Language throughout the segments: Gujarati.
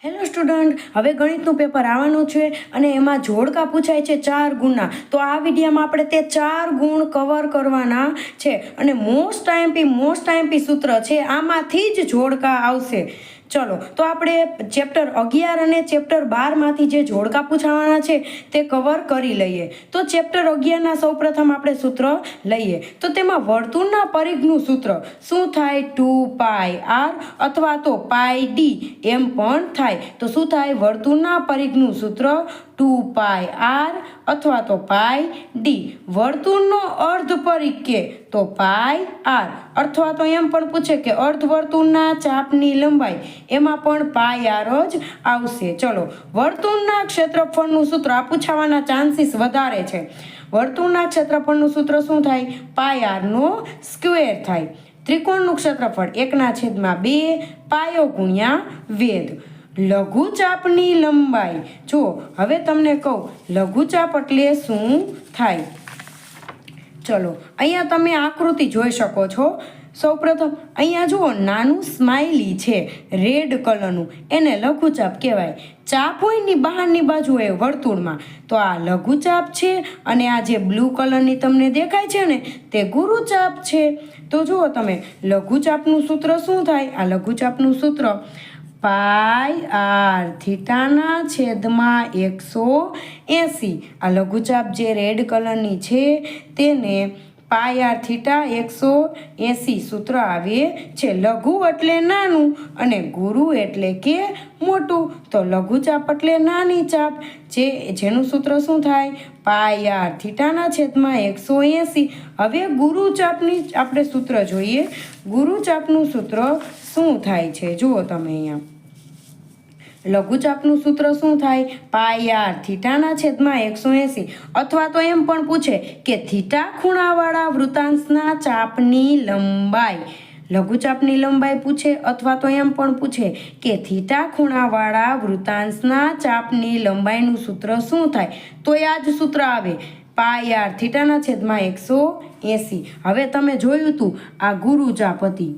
હેલો સ્ટુડન્ટ, હવે ગણિતનું પેપર આવવાનું છે અને એમાં જોડકા પૂછાય છે 4 ગુણના. તો આ વિડીયોમાં આપણે તે 4 ગુણ કવર કરવાના છે અને મોસ્ટ આઈએમપી સૂત્ર છે, આમાંથી જ જોડકા આવશે. ચલો, તો આપણે ચેપ્ટર 11 અને ચેપ્ટર 12માંથી જે જોડકા પૂછાવાના છે તે કવર કરી લઈએ. તો ચેપ્ટર 11ના સૌપ્રથમ આપણે સૂત્ર લઈએ. તો તેમાં વર્તુળના પરિઘનું સૂત્ર શું થાય? 2πr અથવા તો πd એમ પણ થાય. તો શું થાય? વર્તુળના પરિઘનું સૂત્ર 2πr અથવા તો πd. વર્તુળનો અર્ધ પરિઘ કે તો πr અથવા તો એમ પણ પૂછે કે અર્ધવર્તુળના ચાપની લંબાઈ, એમાં પણ πr જ આવશે. ચલો, વર્તુળના ક્ષેત્રફળનું સૂત્ર આ પૂછાવાના ચાન્સીસ વધારે છે. વર્તુળના ક્ષેત્રફળનું સૂત્ર શું થાય? πr નો સ્ક્વેર થાય. ત્રિકોણનું ક્ષેત્રફળ 1/2 પાયો ગુણ્યા વેધ. લઘુચાપની લંબાઈ, જો હવે તમને કહું લઘુચાપ એટલે શું થાય. ચલો, અહીંયા તમે આકૃતિ જોઈ શકો છો. સૌપ્રથમ અહીંયા જુઓ, નાનું સ્માઇલી છે રેડ કલરનું, એને લઘુચાપ કહેવાય. ચાપ હોય ની બહારની બાજુએ વર્તુળમાં, તો આ લઘુચાપ છે અને આ જે બ્લુ કલરની તમને દેખાય છે ને તે ગુરુચાપ છે. તો જુઓ તમે, લઘુચાપનું સૂત્ર શું થાય? આ લઘુચાપનું સૂત્ર πr થીટાના છેદમાં 180. આ લઘુચાપ જે રેડ કલરની છે તેને πr થીટા 180 સૂત્ર આવે છે. લઘુ એટલે નાનું અને ગુરુ એટલે કે મોટું. તો લઘુચાપ એટલે નાની ચાપ, જેનું સૂત્ર શું થાય? πr થીટાના છેદમાં 180. હવે ગુરુચાપની આપણે સૂત્ર જોઈએ. ગુરુચાપનું સૂત્ર શું થાય છે? જુઓ તમે અહીંયા, લઘુચાપનું સૂત્ર શું થાય? πr થીટાના છેદમાં 180 અથવા તો એમ પણ પૂછે કે થીટા ખૂણાવાળા વૃત્તાંશના ચાપની લંબાઈ. લઘુચાપની લંબાઈ પૂછે અથવા તો એમ પણ પૂછે કે થીટા ખૂણાવાળા વૃત્તાંશના ચાપની લંબાઈનું સૂત્ર શું થાય? તો આ જ સૂત્ર આવે, πr થીટાના છેદમાં 180. હવે તમે જોયું હતું આ ગુરુચાપ હતી.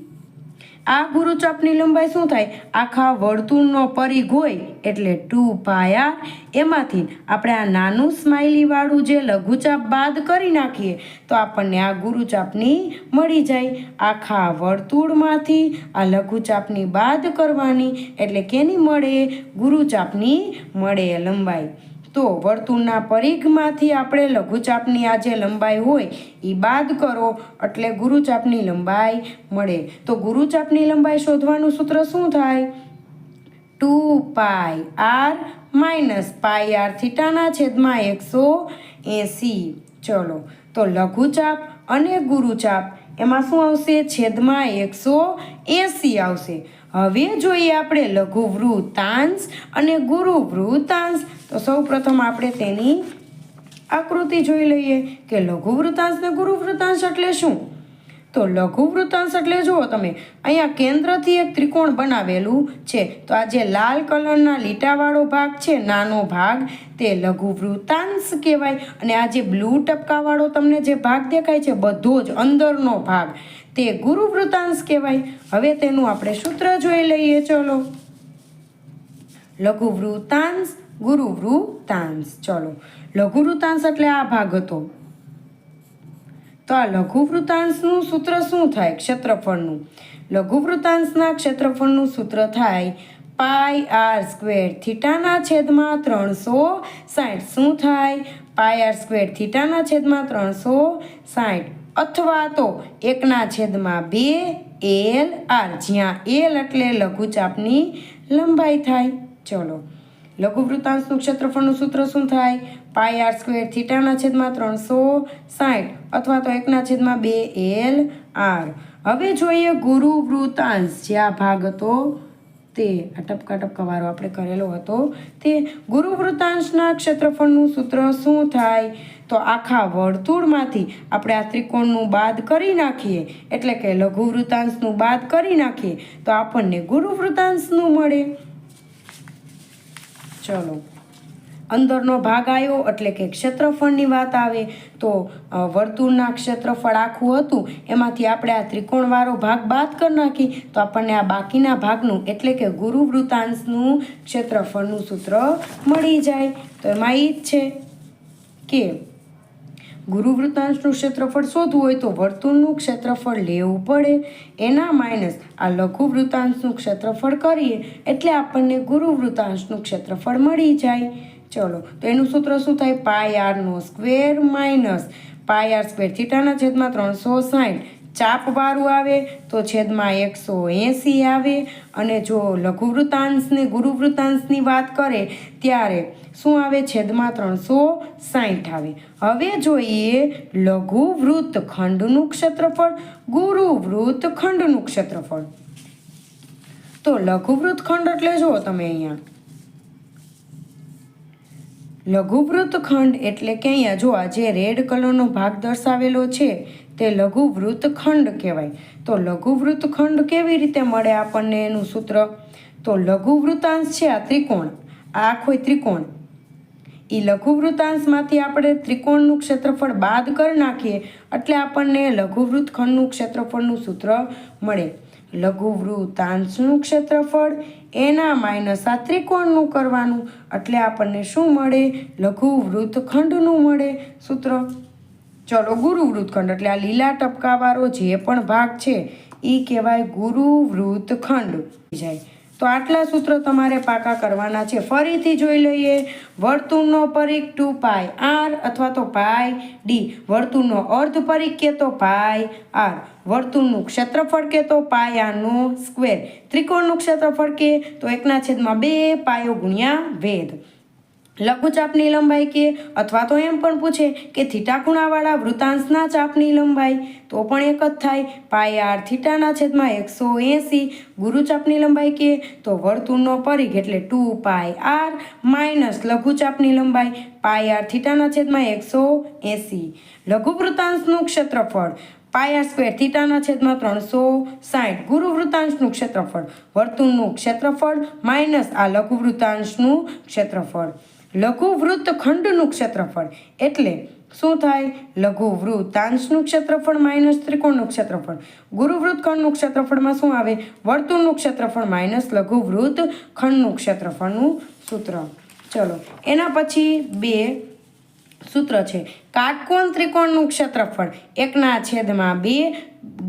આ ગુરુચાપની લંબાઈ શું થાય? આખા વર્તુળનો પરિઘ હોય એટલે 2πr, એમાંથી આપણે આ નાનું સ્માઇલી વાળું જે લઘુચાપ બાદ કરી નાખીએ તો આપણને આ ગુરુચાપની મળી જાય. આખા વર્તુળમાંથી આ લઘુચાપની બાદ કરવાની એટલે કેની મળે? ગુરુચાપની મળે લંબાઈ. તો વર્તુળના પરિઘમાંથી આપણે લઘુચાપની આ જે લંબાઈ હોય એ બાદ કરો એટલે ગુરુચાપની લંબાઈ મળે. તો ગુરુચાપની લંબાઈ શોધવાનું સૂત્ર શું થાય? 2πr માઇનસ πr થીટાના છેદમાં 180. ચલો, તો લઘુચાપ અને ગુરુચાપ એમાં શું આવશે? છેદમાં 180 આવશે. હવે જોઈએ આપણે લઘુ વૃત્તાંશ અને ગુરુ વૃત્તાંશ. તો સૌ પ્રથમ આપણે તેની આકૃતિ જોઈ લઈએ કે લઘુ વૃત્તાંશ ને ગુરુ વૃત્તાંશ એટલે શું. તો લઘુ વૃત્તાંશ એટલે જુઓ તમે, અહીંયા કેન્દ્રથી એક ત્રિકોણ બનાવેલું છે. તો આ જે લાલ કલરના લીટાવાળો ભાગ છે, નાનો ભાગ, તે લઘુ વૃત્તાંશ કહેવાય. અને આ જે બ્લુ ટપકાવાળો તમને જે ભાગ દેખાય છે બધો જ અંદરનો ભાગ, તે ગુરુ વૃત્તાંશ કહેવાય. હવે તેનું આપણે સૂત્ર જોઈ લઈએ. ચલો, લઘુ વૃત્તાંશ, ગુરુ વૃત્તાંશ. ચલો, લઘુ વૃત્તાંશ એટલે આ ભાગ હતો. તો આ લઘુ વૃત્તાંશનું સૂત્ર શું થાય? ક્ષેત્રફળનું. લઘુ વૃત્તાંશના ક્ષેત્રફળનું સૂત્ર થાય πr સ્ક્વેર થીટાના છેદમાં 360. શું થાય? πr સ્ક્વેર થીટાના છેદમાં 360 અથવા તો 1/2 Lr, જ્યાં L એટલે લઘુચાપની લંબાઈ થાય. ચલો, લઘુ વૃત્તાંશનું ક્ષેત્રફળનું સૂત્ર શું થાય? πr સ્ક્વેર થીટાના છેદમાં 360 અથવા તો 1/2 Lr. હવે જોઈએ ગુરુ વૃત્તાંશ. જે આ ભાગ હતો તે આ ટપકા વાળો આપણે કરેલો હતો તે ગુરુ વૃત્તાંશના ક્ષેત્રફળનું સૂત્ર શું થાય? તો આખા વર્તુળમાંથી આપણે આ ત્રિકોણનું બાદ કરી નાખીએ એટલે કે લઘુ વૃત્તાંશનું બાદ કરી નાખીએ તો આપણને ગુરુ વૃત્તાંશનું મળે. ચલો, અંદરનો ભાગ આવ્યો એટલે કે ક્ષેત્રફળની વાત આવે તો વર્તુળના ક્ષેત્રફળ આખું હતું એમાંથી આપણે આ ત્રિકોણવાળો ભાગ બાદ કરી નાખી તો આપણને આ બાકીના ભાગનું એટલે કે ગુરુ વૃત્તાંશનું ક્ષેત્રફળનું સૂત્ર મળી જાય. તો એમાં એ જ છે કે ગુરુ વૃત્તાંશનું ક્ષેત્રફળ શોધવું હોય તો વર્તુળનું ક્ષેત્રફળ લેવું પડે, એના માઇનસ આ લઘુ વૃત્તાંશનું ક્ષેત્રફળ કરીએ એટલે આપણને ગુરુ વૃત્તાંશનું ક્ષેત્રફળ મળી જાય. ચલો તો એનું સૂત્ર શું થાય? પાય આરનો square minus pi r square થીટાના છેદમાં 360 ચાપવાળું આવે તો છેદમાં 180 આવે. અને જો લઘુ વૃત્તાંશને ગુરુ વૃત્તાંશની વાત કરે ત્યારે શું આવે? છેદમાં 360 આવે. હવે જોઈએ લઘુ વૃત્તખંડનું ક્ષેત્રફળ, ગુરુ વૃત્તખંડનું ક્ષેત્રફળ. તો લઘુ વૃત્તખંડ એટલે જુઓ તમે અહીંયા લઘુ વૃત્તખંડ એટલે કે અહીંયા જો આ જે રેડ કલરનો ભાગ દર્શાવેલો છે તે લઘુ વૃત્તખંડ કહેવાય. તો લઘુ વૃત્તખંડ કેવી રીતે મળે આપણને એનું સૂત્ર? તો લઘુ વૃત્તાંશ છે આ ત્રિકોણ, આ આખો ત્રિકોણ, એ લઘુ વૃત્તાંશમાંથી આપણે ત્રિકોણનું ક્ષેત્રફળ બાદ કરી નાખીએ એટલે આપણને લઘુ વૃત્તખંડનું ક્ષેત્રફળનું સૂત્ર મળે. લઘુ વૃત્તાંશનું ક્ષેત્રફળ એના માઇનસ આ ત્રિકોણનું કરવાનું એટલે આપણને શું મળે? લઘુ વૃત્તખંડનું મળે સૂત્ર. ચલો ગુરુ વૃત્તખંડ એટલે આ લીલા ટપકાવાળો જે પણ ભાગ છે એ કહેવાય ગુરુ વૃત્તખંડ જાય. તો આટલા સૂત્રો તમારે પાકા કરવાના છે. ફરીથી જોઈ લઈએ. વર્તુળનો પરિઘ 2πr અથવા તો પાય ડી, વર્તુળનો અર્ધ પરિઘ કે તો પાય આર, વર્તુળનું ક્ષેત્રફળ કે તો પાય આરનો સ્ક્વેર, ત્રિકોણનું ક્ષેત્રફળ કે તો 1/2 પાયો ગુણ્યા વેધ, લઘુચાપની લંબાઈ કે અથવા તો એમ પણ પૂછે કે થીટા ખૂણાવાળા વૃત્તાંશના ચાપની લંબાઈ તો પણ એક જ થાય. પાય આર થીટાના છેદમાં 180, ગુરુચાપની લંબાઈ કે તો વર્તુળનો પરિઘ એટલે 2πr માઇનસ લઘુચાપની લંબાઈ પાય આર થીટાના છેદમાં 180, લઘુ વૃત્તાંશનું ક્ષેત્રફળ પાય આર સ્ક્વેર થીટાના છેદમાં 360, ગુરુ વૃત્તાંશનું ક્ષેત્રફળ વર્તુળનું ક્ષેત્રફળ માઇનસ આ લઘુ વૃત્તાંશનું ક્ષેત્રફળ. લઘુ વૃત્તખંડનું ક્ષેત્રફળ એટલે શું થાય? લઘુ વૃત્તાંશનું ક્ષેત્રફળ માઇનસ ત્રિકોણનું ક્ષેત્રફળ. ગુરુ વૃત્તખંડનું ક્ષેત્રફળમાં શું આવે? વર્તુળનું ક્ષેત્રફળ માઇનસ લઘુ વૃત્તખંડનું ક્ષેત્રફળનું સૂત્ર. ચલો એના પછી બે સૂત્ર છે. કાટકોણ ત્રિકોણનું ક્ષેત્રફળ 1/2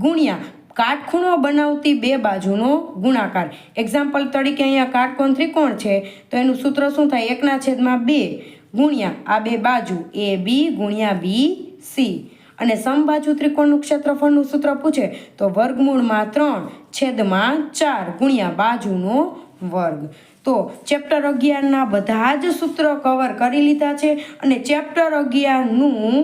ગુણ્યા કાટખૂણો બનાવતી બે બાજુનો ગુણાકાર. એક્ઝામ્પલ તરીકે અહીંયા કાટકોણ ત્રિકોણ છે તો એનું સૂત્ર શું થાય? 1/2 ગુણ્યા આ બે બાજુ AB ગુણ્યા BC. અને સમબાજુ ત્રિકોણનું ક્ષેત્રફળનું સૂત્ર પૂછે તો વર્ગમૂળમાં 3/4 ગુણ્યા બાજુનો વર્ગ. તો ચેપ્ટર 11ના બધા જ સૂત્રો કવર કરી લીધા છે અને ચેપ્ટર 11નું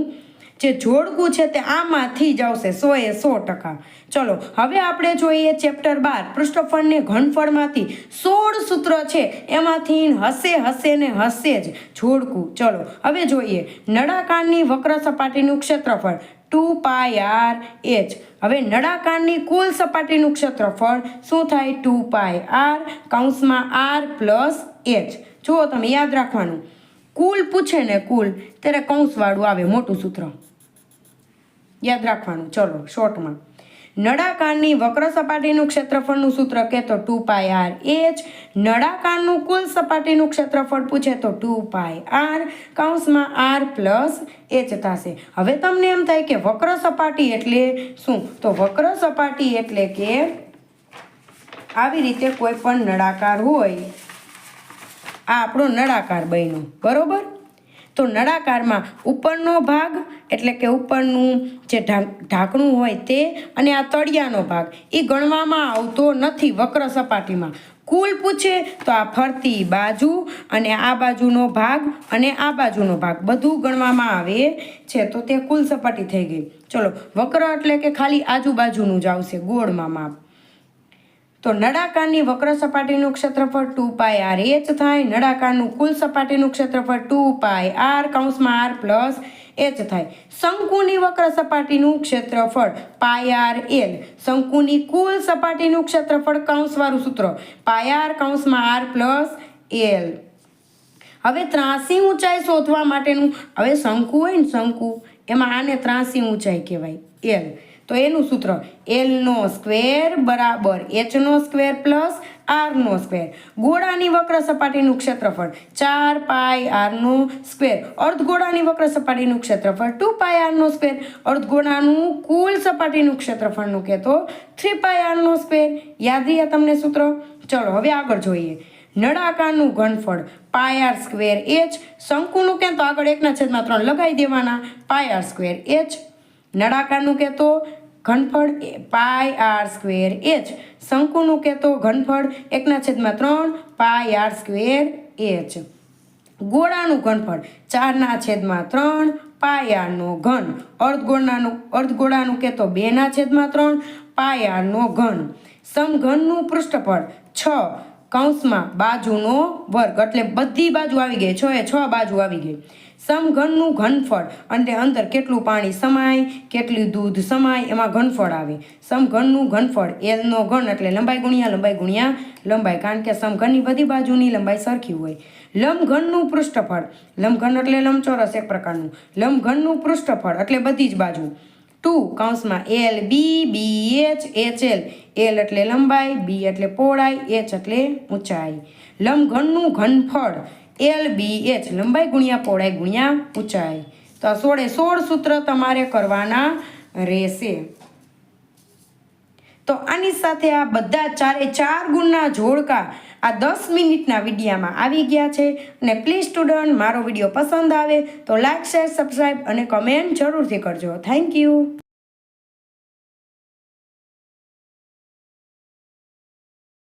જે જોડકું છે તે આમાંથી જ આવશે 100%. ચલો હવે આપણે જોઈએ ચેપ્ટર 12 પૃષ્ઠફળ ને ઘનફળમાંથી 16 સૂત્ર છે એમાંથી હશે ને હશે જ જોડકું. ચલો હવે જોઈએ નળાકારની વક્ર સપાટીનું ક્ષેત્રફળ 2πr/h. હવે નળાકારની કુલ સપાટીનું ક્ષેત્રફળ શું થાય? 2πr કૌંસમાં r પ્લસ h. જુઓ તમે યાદ રાખવાનું, કુલ પૂછે ને કુલ ત્યારે કૌંસવાળું આવે મોટું સૂત્ર, યાદ રાખવાનું. ચલો શોર્ટમાં નળાકારની વક્ર સપાટીનું ક્ષેત્રફળનું સૂત્ર કે તો 2πr/h, નળાકારનું કુલ સપાટીનું ક્ષેત્રફળ પૂછે તો 2πr કૌંસમાં r પ્લસ h થશે. હવે તમને એમ થાય કે વક્ર સપાટી એટલે શું? તો વક્ર સપાટી એટલે કે આવી રીતે કોઈ પણ નળાકાર હોય, આ આપણો નળાકાર બન્યો બરોબર. તો નળાકારમાં ઉપરનો ભાગ એટલે કે ઉપરનું જે ઢાંકણું હોય તે અને આ તળિયાનો ભાગ એ ગણવામાં આવતો નથી વક્ર સપાટીમાં. કુલ પૂછે તો આ ફરતી બાજુ અને આ બાજુનો ભાગ અને આ બાજુનો ભાગ બધું ગણવામાં આવે છે. તો તે કુલ સપાટી થઈ ગઈ. ચલો વક્ર એટલે કે ખાલી આજુબાજુનું જ આવશે ગોળમાં માપ. તો નળાકારની વક્ર સપાટીનું ક્ષેત્રફળ 2πr/h થાય, નળાકારનું કુલ સપાટીનું ક્ષેત્રફળ 2πr કૌંસમાં r પ્લસ h થાય. શંકુની વક્ર સપાટીનું ક્ષેત્રફળ πr/l, શંકુની કુલ સપાટીનું ક્ષેત્રફળ કૌંસવાળું સૂત્ર πr કૌંસમાં r પ્લસ l. હવે ત્રાસી ઊંચાઈ શોધવા માટેનું, હવે શંકુ હોય ને શંકુ, એમાં આને ત્રાસી ઊંચાઈ કહેવાય એલ. તો એનું સૂત્ર એલનો સ્ક્વેર બરાબર એચનો સ્ક્વેર પ્લસ આરનો સ્ક્વેર. ગોળાની વક્ર સપાટીનું ક્ષેત્રફળ 4 પાઈ આરનો સ્ક્વેર. અર્ધગોળાની વક્ર સપાટીનું ક્ષેત્રફળ 2 પાઈ આરનો સ્ક્વેર. અર્ધગોળાનું કુલ સપાટીનું ક્ષેત્રફળનું કહેતો 3 પાઈ આરનો સ્ક્વેર. યાદ રહ્યા તમને સૂત્ર? ચલો હવે આગળ જોઈએ. નળાકારનું ઘનફળ પાય આર સ્ક્વેર એચ. શંકુનું કેમ તો આગળ 1/3 લગાવી દેવાના, પાય આર સ્ક્વેર એચ. નળાકારનું કહેતો ઘનફળ પાય આર સ્ક્વેર એચ. શંકુનું કહેતો ઘનફળ 1/3 પાય આર સ્ક્વેર એચ. ગોળાનું ઘનફળ 4/3 પાય આરનો ઘન. અર્ધગોળાનું કહેતો 2/3 પાય આરનો ઘન. સમઘનનું પૃષ્ઠફળ 6 કૌંસમાં બાજુનો વર્ગ, એટલે બધી બાજુ આવી ગઈ, 6 એ 6 બાજુ આવી ગઈ. સમઘનનું ઘનફળ અને અંદર કેટલું પાણી સમાય, કેટલું દૂધ સમાય, એમાં ઘનફળ આવે. સમઘનનું ઘનફળ એલનો ઘન એટલે લંબાઈ ગુણ્યા લંબાઈ ગુણ્યા લંબાઈ, કારણ કે સમઘનની બધી બાજુની લંબાઈ સરખી હોય. લંબઘનનું પૃષ્ઠફળ, લંબઘન એટલે લંબચોરસ એક પ્રકારનું, લંબઘનનું પૃષ્ઠફળ એટલે બધી જ બાજુ 2 કૌંસમાં L B B H H L. L એટલે લંબાઈ, બી એટલે પહોળાઈ, એચ એટલે ઊંચાઈ. લંબઘનનું ઘનફળ એલ બી એચ, લંબાઈ ગુણ્યા પહોળાઈ ગુણ્યા ઊંચાઈ. તો આ 16 સૂત્ર તમારે કરવાના રહેશે. તો આની સાથે આ બધા 4 ગુણના જોડકા આ 10 મિનિટના વિડીયામાં આવી ગયા છે. અને પ્લીઝ સ્ટુડન્ટ, મારો વિડીયો પસંદ આવે તો લાઇક, શેર, સબસ્ક્રાઈબ અને કમેન્ટ જરૂરથી કરજો. Thank you.